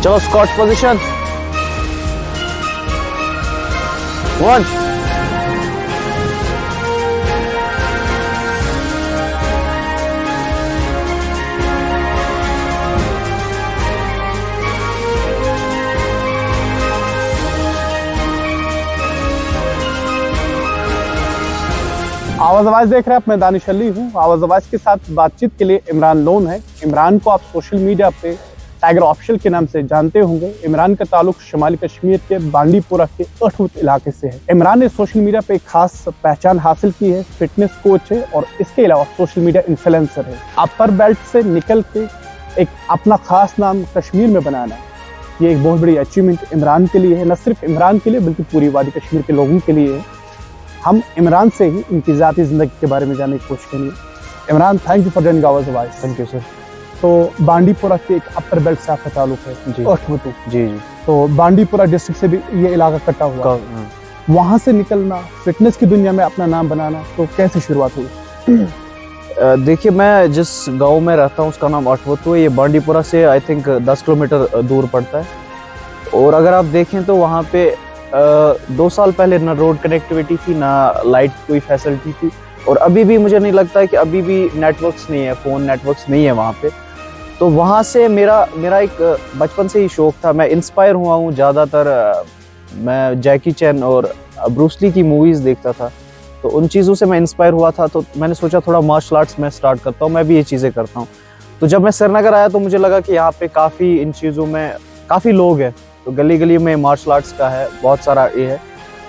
चलो Scott position 1। आवाज आवाज देख रहे हैं आप, मैं दानिश अली हूँ। आवाज आवाज के साथ बातचीत के लिए इमरान लोन है। इमरान को आप सोशल मीडिया पे टाइगर ऑफिशियल के नाम से जानते होंगे। इमरान का ताल्लुक शुमाली कश्मीर के बांडीपुरा के अठवत इलाके से है। इमरान ने सोशल मीडिया पे एक खास पहचान हासिल की है, फिटनेस कोच है और इसके अलावा सोशल मीडिया इन्फ्लुएंसर है। अपर बेल्ट से निकल के एक अपना खास नाम कश्मीर में बनाना, ये एक बहुत बड़ी अचीवमेंट इमरान के लिए है। न सिर्फ इमरान के लिए बल्कि पूरी वादी कश्मीर के लोगों के लिए है। हम इमरान से ही इनकी ज़ाती ज़िंदगी के बारे में जानने की कोशिश करेंगे। Imran, thank you for joining आवाज आवाज। Thank you sir. तो बांडीपुरा के एक अपर बेल्ट से आपका ताल्लुक है जी। अठवतु। जी जी। तो बांडीपुरा डिस्ट्रिक्ट से भी ये इलाका कटा हुआ है। वहाँ से निकलना, फिटनेस की दुनिया में अपना नाम बनाना, तो कैसे शुरुआत हुई? देखिए, मैं जिस गांव में रहता हूँ उसका नाम अठवतु है। ये बांडीपुरा से आई थिंक 10 किलोमीटर दूर पड़ता है। और अगर आप देखें तो वहाँ पे 2 साल पहले ना रोड कनेक्टिविटी थी, ना लाइट कोई फैसिलिटी थी। और अभी भी मुझे नहीं लगता है कि अभी भी नेटवर्क्स नहीं है, फ़ोन नेटवर्क्स नहीं है वहाँ पे। तो वहाँ से मेरा एक बचपन से ही शौक था। मैं इंस्पायर हुआ हूँ ज़्यादातर, मैं जैकी चैन और ब्रूस ली की मूवीज़ देखता था, तो उन चीज़ों से मैं इंस्पायर हुआ था। तो मैंने सोचा थोड़ा मार्शल आर्ट्स में स्टार्ट करता हूँ, मैं भी ये चीज़ें करता हूँ। तो जब मैं श्रीनगर आया तो मुझे लगा कि यहाँ पे काफ़ी इन चीज़ों में काफ़ी लोग हैं, तो गली गली में मार्शल आर्ट्स का है बहुत सारा ये है।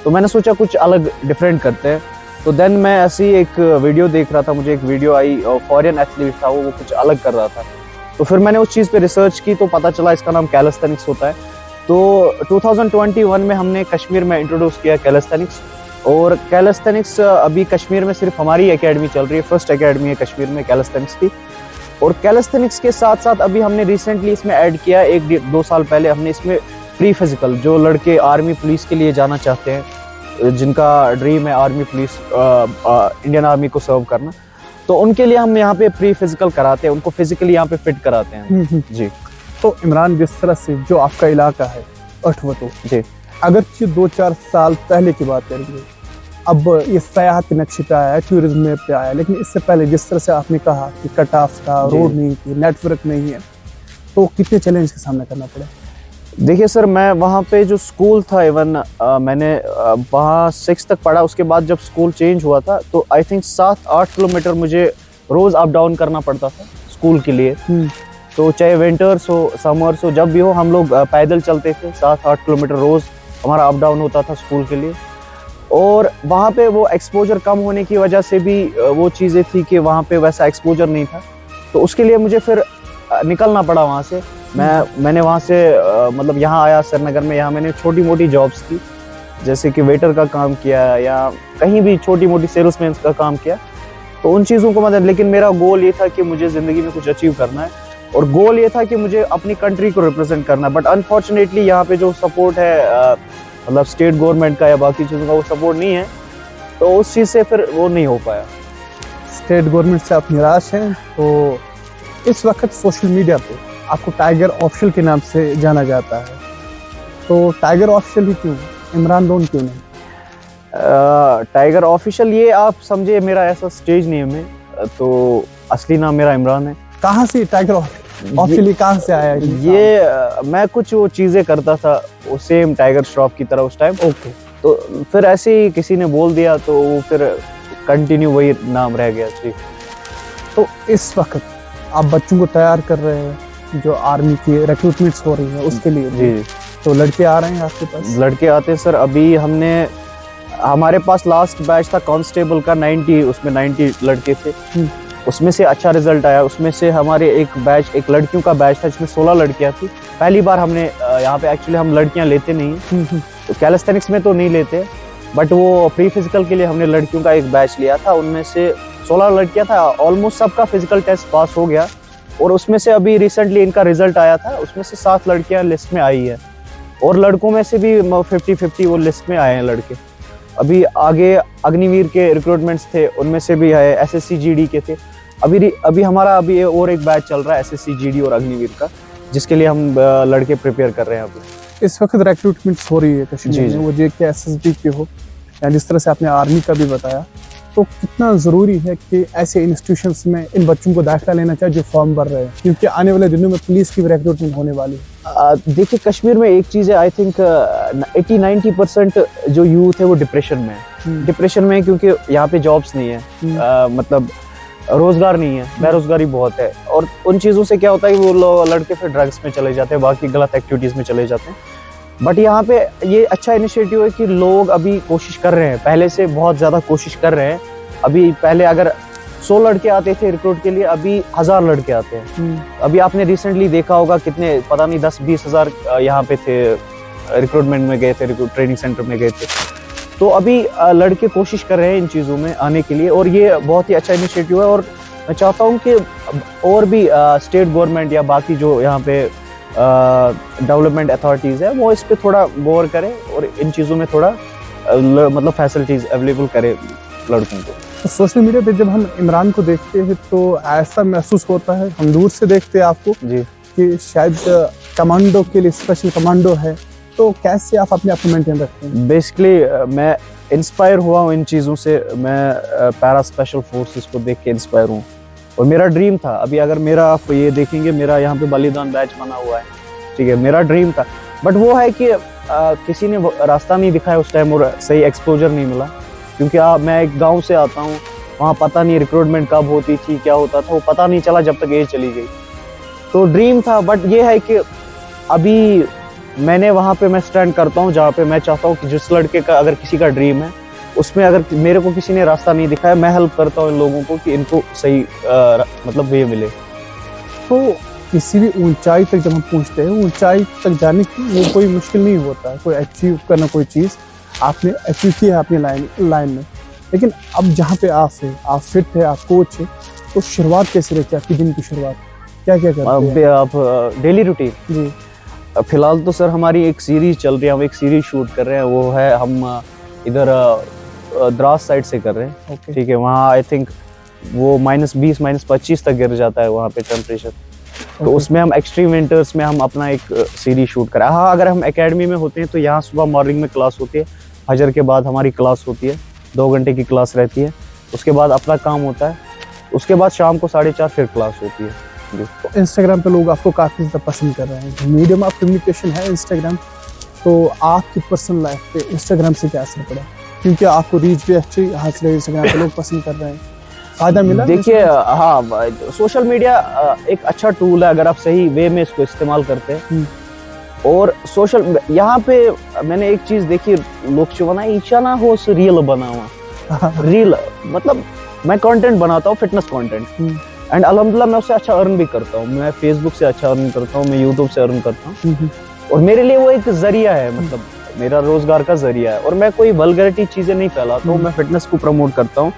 तो मैंने सोचा कुछ अलग डिफरेंट करते हैं। तो देन मैं ऐसी एक वीडियो देख रहा था, मुझे एक वीडियो आई और फॉरेन एथलीट था, वो कुछ अलग कर रहा था। तो फिर मैंने उस चीज़ पे रिसर्च की तो पता चला इसका नाम कैलिस्थेनिक्स होता है। तो 2021 में हमने कश्मीर में इंट्रोड्यूस किया कैलिस्थेनिक्स। और कैलिस्थेनिक्स अभी कश्मीर में सिर्फ हमारी एकेडमी चल रही है, फर्स्ट एकेडमी है कश्मीर में कैलिस्थेनिक्स की। और कैलिस्थेनिक्स के साथ साथ अभी हमने रिसेंटली इसमें ऐड किया, 1-2 साल पहले हमने इसमें प्री फिजिकल, जो लड़के आर्मी पुलिस के लिए जाना चाहते हैं, जिनका ड्रीम है आर्मी पुलिस, इंडियन आर्मी को सर्व करना, तो उनके लिए हम यहाँ पे प्री फिजिकल कराते हैं, उनको फिजिकली यहाँ पे फिट कराते हैं। जी। तो इमरान, जिस तरह से जो आपका इलाका है अठवतु, जी, अगर 2-4 साल पहले की बात करेंगे, अब ये सयाहत नक्शे पे आया है, टूरिज्म में पे आया है, लेकिन इससे पहले जिस तरह से आपने कहा कि कट ऑफ था, रोड नहीं थी, नेटवर्क नहीं है, तो कितने चैलेंज का सामना करना पड़ा? देखिए सर, मैं वहाँ पे जो स्कूल था, इवन मैंने वहाँ 6 तक पढ़ा। उसके बाद जब स्कूल चेंज हुआ था तो आई थिंक 7-8 किलोमीटर मुझे रोज़ अप डाउन करना पड़ता था स्कूल के लिए। तो चाहे विंटर्स हो, समर्स हो, जब भी हो, हम लोग पैदल चलते थे। 7-8 किलोमीटर रोज़ हमारा अप डाउन होता था स्कूल के लिए। और वहाँ पे वो एक्सपोजर कम होने की वजह से भी वो चीज़ें थी कि वहाँ पे वैसा एक्सपोजर नहीं था। तो उसके लिए मुझे फिर निकलना पड़ा वहाँ से। मैंने वहाँ से मतलब यहाँ आया श्रीनगर में। यहाँ मैंने छोटी मोटी जॉब्स की, जैसे कि वेटर का काम किया या कहीं भी छोटी मोटी सेल्समैन का काम किया। तो उन चीज़ों को मतलब, लेकिन मेरा गोल ये था कि मुझे ज़िंदगी में कुछ अचीव करना है, और गोल ये था कि मुझे अपनी कंट्री को रिप्रेजेंट करना है। बट अनफॉर्चुनेटली यहाँ पे जो सपोर्ट है, मतलब स्टेट गवर्नमेंट का या बाकी चीज़ों का, वो सपोर्ट नहीं है। तो उस चीज़ से फिर वो नहीं हो पाया। स्टेट गवर्नमेंट से आप निराश हैं। तो इस वक्त सोशल मीडिया पे आपको टाइगर ऑफिशियल के नाम से जाना जाता है, तो टाइगर ऑफिशियल ही क्यों, इमरान लोन क्यों नहीं? टाइगर ऑफिशियल ये आप समझे मेरा ऐसा स्टेज नेम है, तो असली नाम मेरा इमरान है। कहाँ से टाइगर ऑफिशियली कहाँ से आया ये मैं कुछ वो चीज़ें करता था वो सेम टाइगर श्रॉफ की तरह उस टाइम। ओके। तो फिर ऐसे ही किसी ने बोल दिया तो वो फिर कंटिन्यू वही नाम रह गया। जी। तो इस वक्त आप बच्चों को तैयार कर रहे हैं, जो आर्मी की रिक्रूटमेंट्स हो रही है उसके लिए। जी। तो लड़के आ रहे हैं आपके पास? लड़के आते हैं सर। अभी हमारे पास लास्ट बैच था कांस्टेबल का, 90, उसमें 90 लड़के थे। उसमें से अच्छा रिजल्ट आया। उसमें से हमारे एक लड़कियों का बैच था जिसमें 16 लड़कियां थी। पहली बार हमने यहाँ पे, एक्चुअली हम लड़कियां लेते नहीं हैं, तो कैलिस्थेनिक्स में तो नहीं लेते, बट वो प्री फिजिकल के लिए हमने लड़कियों का एक बैच लिया था। उनमें से 16 लड़कियां था, ऑलमोस्ट सबका फिजिकल टेस्ट पास हो गया। और उसमें से अभी रिसेंटली इनका रिजल्ट आया था, उसमें से 7 लड़कियां लिस्ट में आई है, और लड़कों में से भी 50-50 वो लिस्ट में आए हैं लड़के। अभी आगे अग्निवीर के रिक्रूटमेंट्स थे, उनमें से भी है, SSC GD के थे। अभी हमारा और एक बैच चल रहा है SSC GD और अग्निवीर का। जिसके लिए हम लड़के प्रिपेयर कर रहे हैं अभी। इस वक्त रिक्रूटमेंट हो रही है कश्मीर जी, में, जी। वो JK SSB की हो या जिस तरह से आपने आर्मी का भी बताया, तो कितना ज़रूरी है कि ऐसे इंस्टीट्यूशंस में इन बच्चों को दाखिला लेना चाहिए जो फॉर्म भर रहे हैं, क्योंकि आने वाले दिनों में पुलिस की भी रिक्रूटमेंट होने वाली है। देखिए कश्मीर में एक चीज़ है, आई थिंक 80-90% जो यूथ है वो डिप्रेशन में है। डिप्रेशन में है क्योंकि यहाँ पे जॉब्स नहीं है, मतलब रोजगार नहीं है, बेरोजगारी बहुत है। और उन चीज़ों से क्या होता है कि वो लड़के फिर ड्रग्स में चले जाते हैं, बाकी गलत एक्टिविटीज़ में चले जाते हैं। बट यहाँ पे ये अच्छा इनिशिएटिव है कि लोग अभी कोशिश कर रहे हैं, पहले से बहुत ज़्यादा कोशिश कर रहे हैं। अभी पहले अगर 100 लड़के आते थे रिक्रूट के लिए, अभी 1000 लड़के आते हैं। अभी आपने रिसेंटली देखा होगा कितने, पता नहीं 10-20 हज़ार यहाँ पे थे, रिक्रूटमेंट में गए थे, ट्रेनिंग सेंटर में गए थे। तो अभी लड़के कोशिश कर रहे हैं इन चीज़ों में आने के लिए, और ये बहुत ही अच्छा इनिशिएटिव है। और मैं चाहता हूँ कि और भी स्टेट गवर्नमेंट या बाकी जो यहाँ पे डेवलपमेंट अथॉरिटीज़ है वो इस पे थोड़ा गौर करें और इन चीज़ों में थोड़ा मतलब फैसिलिटीज़ अवेलेबल करें लड़कों को। तो सोशल मीडिया पे जब हम इमरान को देखते हैं तो ऐसा महसूस होता है, हम दूर से देखते हैं आपको जी, कि शायद कमांडो के लिए स्पेशल कमांडो है, तो कैसे आप अपने आप को मेंटेन रखते हैं? बेसिकली मैं इंस्पायर हुआ हूँ इन चीज़ों से। मैं पैरा स्पेशल फोर्सेस को देख के इंस्पायर हूँ, और मेरा ड्रीम था। अभी अगर मेरा आप ये देखेंगे, मेरा यहाँ पे बलिदान बैच बना हुआ है, ठीक है, मेरा ड्रीम था। बट वो है कि किसी ने रास्ता नहीं दिखाया उस टाइम, और सही एक्सपोजर नहीं मिला। क्योंकि मैं एक गांव से आता हूँ, वहाँ पता नहीं रिक्रूटमेंट कब होती थी, क्या होता था, वो पता नहीं चला जब तक एज चली गई। तो ड्रीम था, बट ये है कि अभी मैंने वहाँ पे मैं स्टैंड करता हूँ जहाँ पे मैं चाहता हूँ कि जिस लड़के का अगर किसी का ड्रीम है, उसमें अगर मेरे को किसी ने रास्ता नहीं दिखाया, मैं हेल्प करता हूँ इन लोगों को कि इनको सही मतलब वे मिले। तो किसी भी ऊंचाई तक जब हम पहुंचते हैं, ऊंचाई तक जाने की वो कोई मुश्किल नहीं होता है, कोई अचीव करना कोई चीज़ आपने अचीव किया है अपनी लाइन में। लेकिन अब जहाँ पे आप हैं, आप फिट है, आप कोच है, तो शुरुआत कैसे रहती है आपकी दिन की शुरुआत, क्या क्या करते हैं आप डेली रूटीन? जी, फिलहाल तो सर हमारी एक सीरीज चल रही है, हम एक सीरीज शूट कर रहे हैं। वो है हम इधर द्रास साइड से कर रहे हैं, ओके, ठीक है। वहाँ आई थिंक वो -20 -25 तक गिर जाता है वहाँ पे टेम्परेचर। तो उसमें हम एक्सट्रीम विंटर्स में हम अपना एक सीरीज शूट करें। हाँ, अगर हम एकेडमी में होते हैं तो यहाँ सुबह मॉर्निंग में क्लास होती है, फजर के बाद हमारी क्लास होती है, 2 घंटे की क्लास रहती है। उसके बाद अपना काम होता है, उसके बाद शाम को 4:30 फिर क्लास होती है। तो इंस्टाग्राम पे लोग आपको काफ़ी ज़्यादा पसंद कर रहे हैं, मीडियम ऑफ कम्युनिकेशन है इंस्टाग्राम, तो आपकी पर्सनल लाइफ पे इंस्टाग्राम से क्या असर पड़ा? क्योंकि आपको रीच भी अच्छी हासिल है, इंस्टाग्राम पे लोग पसंद कर रहे हैं, फ़ायदा मिला? देखिए हाँ, सोशल मीडिया एक अच्छा टूल है अगर आप सही वे में इसको इस्तेमाल करते हैं। और सोशल यहाँ पे मैंने एक चीज़ देखी, लोग जो बना ईशा ना हो रील बना हुआ रील, मतलब मैं कंटेंट बनाता हूँ, फिटनेस कंटेंट, एंड अल्हम्दुलिल्लाह मैं उससे अच्छा अर्न भी करता हूँ। मैं फेसबुक से अच्छा अर्न करता हूँ, मैं यूट्यूब से अर्न करता हूँ, और मेरे लिए वो एक जरिया है, मतलब मेरा रोजगार का जरिया है। और मैं कोई वल्गैरिटी चीजें नहीं फैलाता हूँ, मैं फिटनेस को प्रमोट करता हूँ।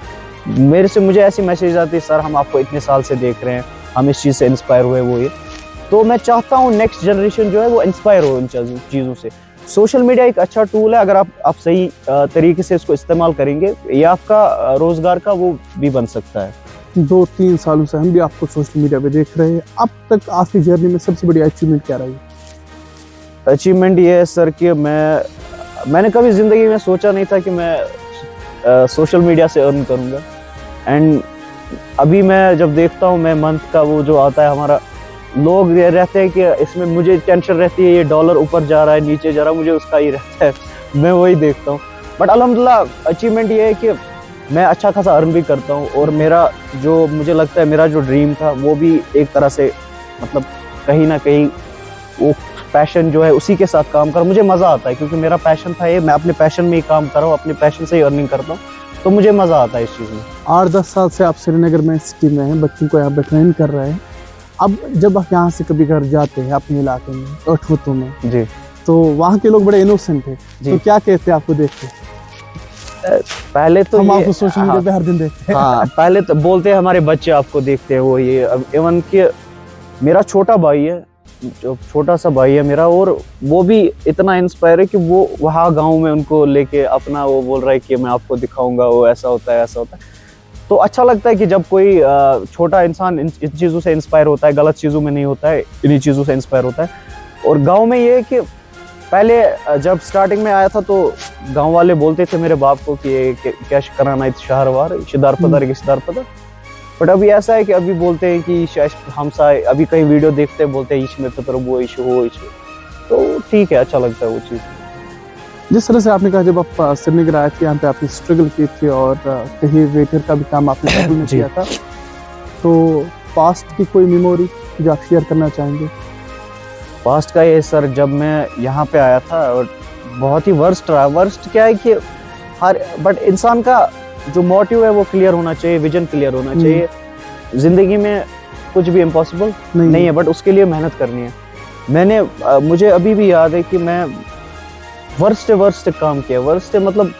मुझे ऐसी मैसेज आती है, सर हम आपको इतने साल से देख रहे हैं, हम इस चीज़ से इंस्पायर हुए, वो ये। तो मैं चाहता हूँ नेक्स्ट जनरेशन जो है वो इंस्पायर हो इन चीज़ों से। सोशल मीडिया एक अच्छा टूल है, अगर आप सही तरीके से इसको इस्तेमाल करेंगे, ये आपका रोजगार का वो भी बन सकता है। 2-3 सालों से हम भी आपको सोशल मीडिया पे देख रहे हैं, अब तक आपकी जर्नी में सबसे बड़ी अचीवमेंट क्या रही? अचीवमेंट ये है सर कि मैंने कभी ज़िंदगी में सोचा नहीं था कि मैं सोशल मीडिया से अर्न करूँगा। एंड अभी मैं जब देखता हूँ, मैं मंथ का वो जो आता है हमारा, लोग ये रहते हैं कि इसमें मुझे टेंशन रहती है, ये डॉलर ऊपर जा रहा है नीचे जा रहा है, मुझे उसका ही रहता है, मैं वही देखता हूँ। बट अल्हम्दुलिल्लाह अचीवमेंट ये है कि मैं अच्छा खासा अर्न भी करता हूँ, और मेरा जो मुझे लगता है मेरा जो ड्रीम था वो भी एक तरह से मतलब कहीं ना कहीं वो पैशन जो है उसी के साथ काम कर मुझे मज़ा आता है, क्योंकि मेरा पैशन था ये, मैं अपने पैशन में ही काम कर रहा हूँ, अपने पैशन से ही अर्निंग करता हूँ, तो मुझे मज़ा आता है इस चीज़ में। 8-10 साल से आप श्रीनगर में सिटी में हैं, बच्चों को यहाँ पे ट्रेन कर रहे हैं। अब जब आप यहाँ से कभी घर जाते हैं अपने इलाके में, अठवतों में जी, तो वहाँ के लोग बड़े इनोसेंट थे, तो क्या कहते हैं आपको देख के? पहले तो हम आपको सोशल मीडिया पे हर दिन देखते हैं। हाँ, पहले तो बोलते हैं हमारे बच्चे आपको देखते हैं, वो ये। इवन कि मेरा छोटा भाई है, जो छोटा सा भाई है मेरा, और वो भी इतना इंस्पायर है कि वो वहाँ गांव में उनको लेके अपना वो बोल रहा है कि मैं आपको दिखाऊंगा, वो ऐसा होता है ऐसा होता है। तो अच्छा लगता है कि जब कोई छोटा इंसान इन चीज़ों से इंस्पायर होता है, गलत चीज़ों में नहीं होता है, इन्हीं चीज़ों से इंस्पायर होता है। और गांव में ये है कि पहले जब स्टार्टिंग में आया था तो गांव वाले बोलते थे मेरे बाप को कि ये क्या कराना है शहर वार शिदार पदर। बट अभी ऐसा है कि अभी बोलते हैं कि हमसाय अभी कहीं वीडियो देखते हैं, बोलते हैं ईश में तो वो इशू हो इशू, तो ठीक है, अच्छा लगता है वो चीज़। जिस तरह से आपने कहा जब आप श्रीनगर आए थे यहाँ पे आपने स्ट्रगल की थी और कहीं वेटर का भी काम आपने स्ट्रगल में किया था, तो पास्ट की कोई मेमोरी जो आप शेयर करना चाहेंगे? पास्ट का ये सर, जब मैं यहाँ पे आया था और बहुत ही वर्स्ट रहा। वर्स्ट क्या है कि बट इंसान का जो मोटिव है वो क्लियर होना चाहिए, विजन क्लियर होना चाहिए। जिंदगी में कुछ भी इम्पॉसिबल नहीं है, बट उसके लिए मेहनत करनी है। मुझे अभी भी याद है कि मैं वर्स्ट काम किया। वर्स्ट मतलब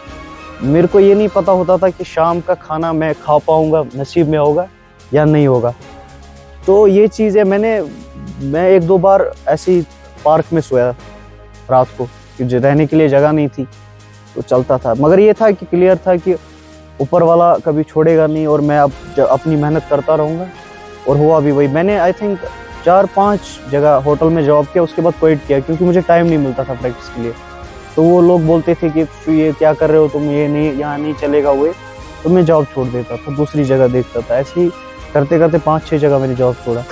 मेरे को ये नहीं पता होता था कि शाम का खाना मैं खा पाऊंगा, नसीब में होगा या नहीं होगा। तो ये चीज़ें मैं एक दो बार ऐसी पार्क में सोया रात को, कि रहने के लिए जगह नहीं थी तो चलता था, मगर ये था कि क्लियर था कि ऊपर वाला कभी छोड़ेगा नहीं और मैं अब अपनी मेहनत करता रहूँगा। और हुआ भी वही। मैंने आई थिंक 4-5 जगह होटल में जॉब किया, उसके बाद क्विट किया क्योंकि मुझे टाइम नहीं मिलता था प्रैक्टिस के लिए। तो वो लोग बोलते थे कि ये क्या कर रहे हो तुम, ये नहीं, यहाँ नहीं चलेगा हुए, तो मैं जॉब छोड़ देता था, दूसरी जगह देखता था। ऐसे ही करते करते 5-6 जगह मैंने जॉब छोड़ा।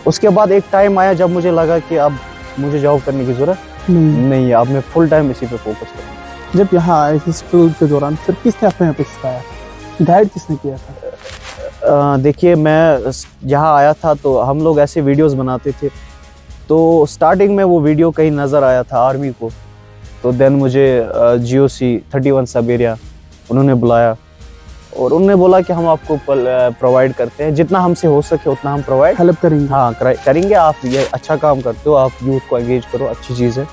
उसके बाद एक टाइम आया जब मुझे लगा कि अब मुझे जॉब करने की जरूरत नहीं है, अब मैं फुल टाइम इसी पे फोकस करूँगा। जब यहाँ आए थे स्ट्रगल के दौरान, फिर किसने आपको यहाँ पे सिखाया, गाइड किसने किया था? देखिए, मैं यहाँ आया था तो हम लोग ऐसे वीडियोस बनाते थे, तो स्टार्टिंग में वो वीडियो कहीं नज़र आया था आर्मी को, तो देन मुझे GOC 31 सब एरिया उन्होंने बुलाया और उन्होंने बोला कि हम आपको प्रोवाइड करते हैं, जितना हमसे हो सके उतना हम प्रोवाइड हेल्प करेंगे। हाँ करेंगे, आप ये अच्छा काम करते हो, आप यूथ को एंगेज करो, अच्छी चीज़ है।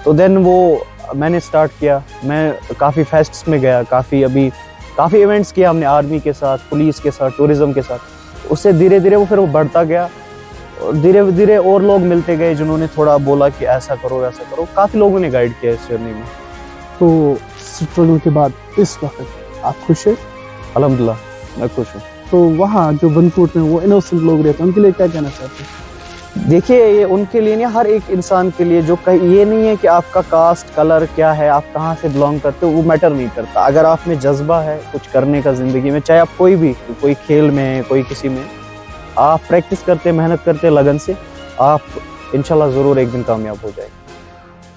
तो देन वो मैंने स्टार्ट किया। मैं काफ़ी फेस्ट्स में गया, काफ़ी इवेंट्स किया हमने आर्मी के साथ, पुलिस के साथ, टूरिज्म के साथ। उससे धीरे धीरे वो फिर वो बढ़ता गया और धीरे धीरे और लोग मिलते गए जिन्होंने थोड़ा बोला कि ऐसा करो ऐसा करो। काफ़ी लोगों ने गाइड किया इस जर्नी में। तो स्ट्रगल के बाद इस वक्त आप खुश हैं? अल्हम्दुलिल्लाह मैं खुश हूँ। तो वहाँ जो बनकोट में वो इनोसेंट लोग रहते हैं, उनके लिए क्या कहना चाहते हैं? देखिए, ये उनके लिए नहीं, हर एक इंसान के लिए, जो ये नहीं है कि आपका कास्ट कलर क्या है, आप कहाँ से बिलोंग करते हो, वो मैटर नहीं करता। अगर आप में जज्बा है कुछ करने का ज़िंदगी में, चाहे आप कोई खेल में है, कोई किसी में, आप प्रैक्टिस करते, मेहनत करते लगन से, आप इंशाल्लाह ज़रूर एक दिन कामयाब हो जाएंगे।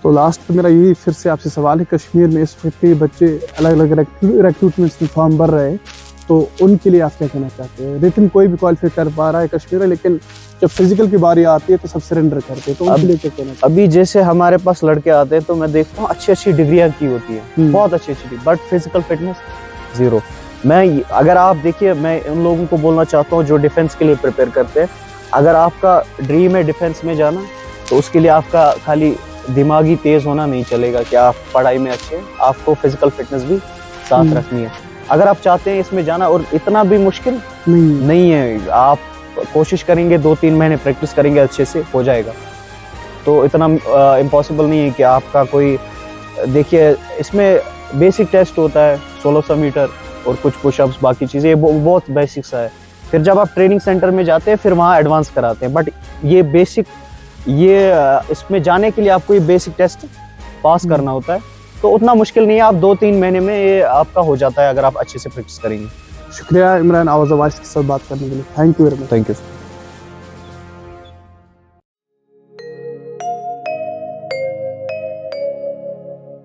तो लास्ट में मेरा यही फिर से आपसे सवाल है, कश्मीर में इस वक्त बच्चे अलग अलग रिक्रूटमेंट्स में फॉर्म भर रहे हैं, तो उनके लिए आप क्या कहना चाहते हैं? रिटन कोई भी क्वालिफाई कर पा रहा है कश्मीर में, लेकिन जब फिजिकल की बारी आती है तो सब सरेंडर करते हैं, तो उनके लिए क्या कहना चाहिए? अभी जैसे हमारे पास लड़के आते हैं तो मैं देखता हूँ अच्छी डिग्रियां की होती है, बहुत अच्छी, बट फिजिकल फिटनेस जीरो। अगर आप देखिए, मैं उन लोगों को बोलना चाहता हूँ जो डिफेंस के लिए प्रिपेयर करते हैं, अगर आपका ड्रीम है डिफेंस में जाना, तो उसके लिए आपका खाली दिमागी तेज होना नहीं चलेगा कि आप पढ़ाई में अच्छे हैं, आपको फिजिकल फिटनेस भी साथ रखनी है। अगर आप चाहते हैं इसमें जाना, और इतना भी मुश्किल नहीं है, आप कोशिश करेंगे, 2-3 महीने प्रैक्टिस करेंगे, अच्छे से हो जाएगा। तो इतना इम्पॉसिबल नहीं है कि आपका कोई, देखिए इसमें बेसिक टेस्ट होता है 1600 मीटर और कुछ पुशअप्स, बाकी चीज़ें, ये बहुत बेसिक सा है। फिर जब आप ट्रेनिंग सेंटर में जाते हैं फिर वहाँ एडवांस कराते हैं, बट ये बेसिक, इसमें जाने के लिए आपको ये बेसिक टेस्ट पास करना होता है, तो उतना मुश्किल नहीं है। आप 2-3 महीने में ये आपका हो जाता है अगर आप अच्छे से प्रैक्टिस करेंगे। शुक्रिया इमरान, आवाज़ के साथ बात करने के लिए। Thank you very much. Thank you.